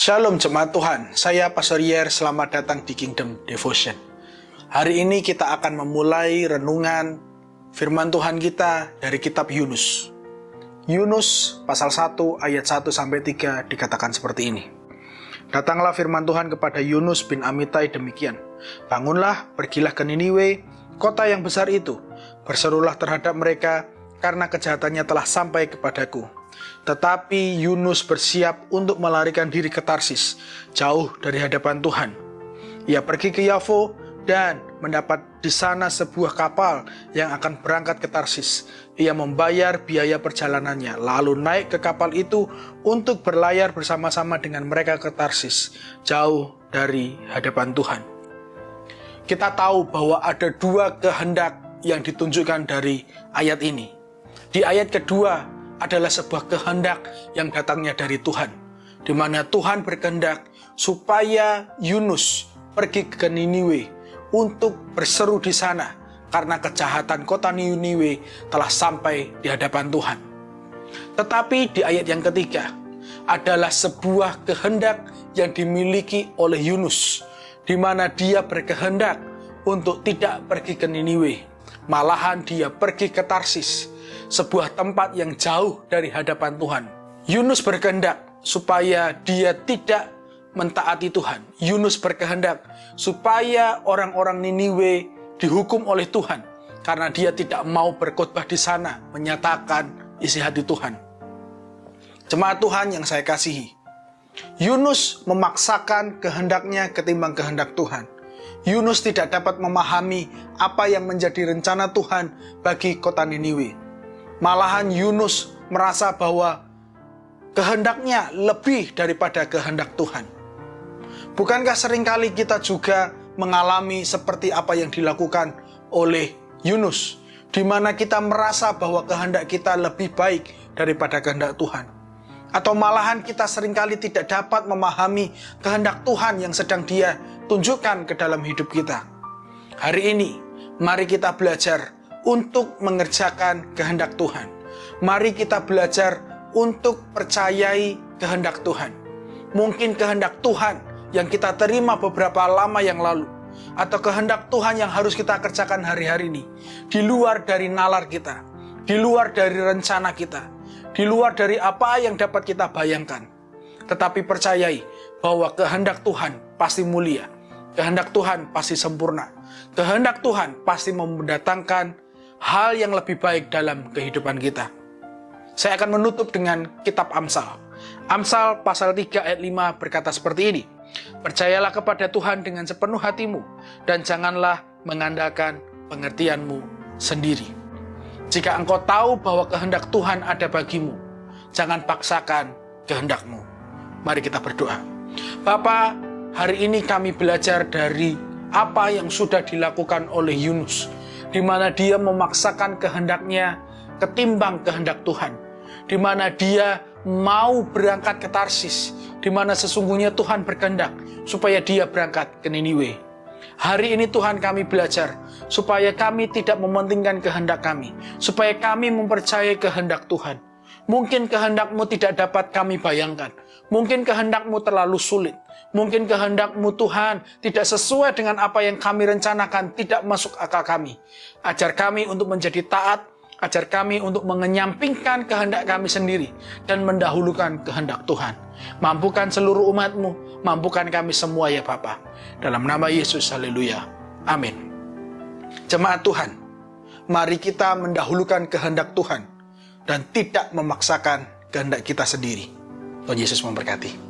Shalom jemaat Tuhan, saya Pastor Yer, selamat datang di Kingdom Devotion. Hari ini kita akan memulai renungan firman Tuhan kita dari kitab Yunus. Yunus pasal 1 ayat 1-3 dikatakan seperti ini. Datanglah firman Tuhan kepada Yunus bin Amitai demikian. Bangunlah, pergilah ke Niniwe, kota yang besar itu. Berserulah terhadap mereka, karena kejahatannya telah sampai kepadaku. Tetapi Yunus bersiap untuk melarikan diri ke Tarsis, jauh dari hadapan Tuhan. Ia pergi ke Yafo dan mendapat di sana sebuah kapal yang akan berangkat ke Tarsis. Ia membayar biaya perjalanannya, lalu naik ke kapal itu untuk berlayar bersama-sama dengan mereka ke Tarsis, jauh dari hadapan Tuhan. Kita tahu bahwa ada dua kehendak yang ditunjukkan dari ayat ini. Di ayat kedua adalah sebuah kehendak yang datangnya dari Tuhan, di mana Tuhan berkehendak supaya Yunus pergi ke Niniwe untuk berseru di sana karena kejahatan kota Niniwe telah sampai di hadapan Tuhan. Tetapi di ayat yang ketiga adalah sebuah kehendak yang dimiliki oleh Yunus, di mana dia berkehendak untuk tidak pergi ke Niniwe, malahan dia pergi ke Tarsis, sebuah tempat yang jauh dari hadapan Tuhan. Yunus berkehendak supaya dia tidak mentaati Tuhan. Yunus berkehendak supaya orang-orang Niniwe dihukum oleh Tuhan karena dia tidak mau berkhotbah di sana menyatakan isi hati Tuhan. Jemaat Tuhan yang saya kasihi, Yunus memaksakan kehendaknya ketimbang kehendak Tuhan. Yunus tidak dapat memahami apa yang menjadi rencana Tuhan bagi kota Niniwe. Malahan Yunus merasa bahwa kehendaknya lebih daripada kehendak Tuhan. Bukankah seringkali kita juga mengalami seperti apa yang dilakukan oleh Yunus, di mana kita merasa bahwa kehendak kita lebih baik daripada kehendak Tuhan? Atau malahan kita seringkali tidak dapat memahami kehendak Tuhan yang sedang Dia tunjukkan ke dalam hidup kita. Hari ini, mari kita belajar untuk mengerjakan kehendak Tuhan. Mari kita belajar untuk percayai kehendak Tuhan. Mungkin kehendak Tuhan yang kita terima beberapa lama yang lalu, atau kehendak Tuhan yang harus kita kerjakan hari-hari ini, di luar dari nalar kita, di luar dari rencana kita, di luar dari apa yang dapat kita bayangkan. Tetapi percayai bahwa kehendak Tuhan pasti mulia, kehendak Tuhan pasti sempurna, kehendak Tuhan pasti mendatangkan hal yang lebih baik dalam kehidupan kita. Saya akan menutup dengan kitab Amsal. Amsal pasal 3 ayat 5 berkata seperti ini. Percayalah kepada Tuhan dengan sepenuh hatimu, dan janganlah mengandalkan pengertianmu sendiri. Jika engkau tahu bahwa kehendak Tuhan ada bagimu, jangan paksakan kehendakmu. Mari kita berdoa. Bapa, hari ini kami belajar dari apa yang sudah dilakukan oleh Yunus, di mana dia memaksakan kehendaknya ketimbang kehendak Tuhan, di mana dia mau berangkat ke Tarsis, di mana sesungguhnya Tuhan berkehendak supaya dia berangkat ke Niniwe. Hari ini Tuhan kami belajar supaya kami tidak mementingkan kehendak kami, supaya kami mempercayai kehendak Tuhan. Mungkin kehendak-Mu tidak dapat kami bayangkan, mungkin kehendak-Mu terlalu sulit, mungkin kehendak-Mu Tuhan tidak sesuai dengan apa yang kami rencanakan, tidak masuk akal kami. Ajar kami untuk menjadi taat, ajar kami untuk mengenyampingkan kehendak kami sendiri dan mendahulukan kehendak Tuhan. Mampukan seluruh umat-Mu, mampukan kami semua ya Bapa. Dalam nama Yesus, haleluya. Amin. Jemaat Tuhan, mari kita mendahulukan kehendak Tuhan dan tidak memaksakan kehendak kita sendiri. Tuhan Yesus memberkati.